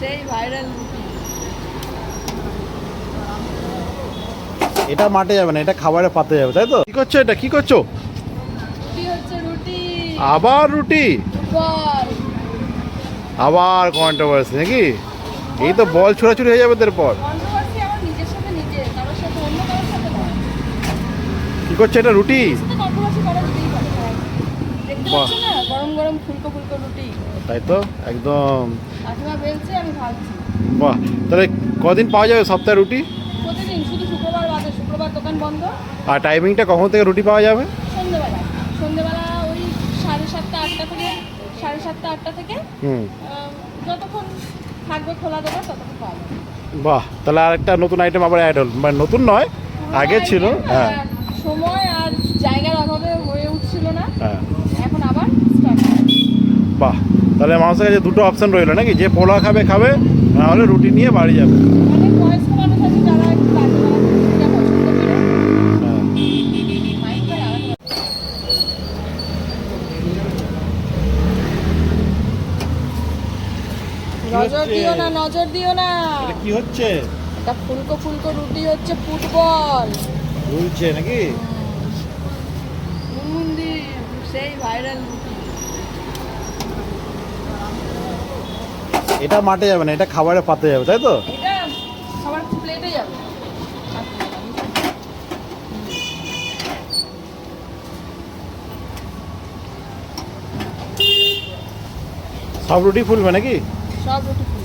সেই ভাইরাল রুটি। এটা মাঠে যাবে না, এটা খাবারের পাতে যাবে, তাই তো? কি করছো এটা, কি করছো? রুটি হচ্ছে রুটি। আবার রুটি, বল। আবার কন্ট্রোভার্সি নাকি? এই তো বল ছোড়াছুড়ি হয়ে যাবে এরপর। কন্ট্রোভার্সি আমার নিজের সাথে নিজে, কারোর সাথে অন্য কারোর সাথে নয়। কি করছো এটা, রুটি? নিজের সাথে কন্ট্রোভার্সি করা যেতেই পারে। দেখতে বাহ। পাচ্ছ না গরম গরম ফুলকো ফুলকো রুটি। তাই তো, একদম। কাকিমা বেলছে, আমি ভাজছি। বাহ, তাহলে কদিন পাওয়া যাবে সপ্তাহে রুটি? প্রতিদিন, শুধু শুক্রবার বাদে। শুক্রবার দোকান বন্ধ। আর টাইমিংটা কখন থেকে রুটি পাওয়া যাবে? সন্ধ্যেবেলা। সন্ধ্যেবেলা ওই 7:30 8টা থেকে, 7:30 8টা থেকে হুম। যতক্ষণ থাকবে খোলা দোকান ততক্ষণ পাওয়া যাবে। বাহ, তাহলে আর একটা নতুন আইটেম আবার অ্যাড হল, মানে নতুন নয়, আগে ছিল। হ্যাঁ সময় আর জায়গার অভাবে হয়ে উঠছিল না, হ্যাঁ। এখন আবার স্টার্ট। বাহ, তাহলে মানুষের কাছে দুটো অপশন রইলো নাকি, যে পোলা খাবে খাবে, না হলে রুটি নিয়ে বাড়ি যাবে। অনেক বয়স্ক মানুষ আছে যারা একটু কাজে রুটিটা পছন্দ করে। হ্যাঁ। মাইন্ডটা আলাদা। নজর দিও না, নজর দিও না। এটা কি হচ্ছে? এটা ফুলকো ফুলকো রুটি হচ্ছে ফুটবল। ঝুলছে নাকি? মুনমুন্দি সেই ভাইরাল রুটি। এটা মাঠে যাবে না, এটা খাবারের পাতে যাবে, তাই তো? এটা সবার প্লেটে যাবে। সব রুটি ফুলবে নাকি? সব রুটি ফুলবে।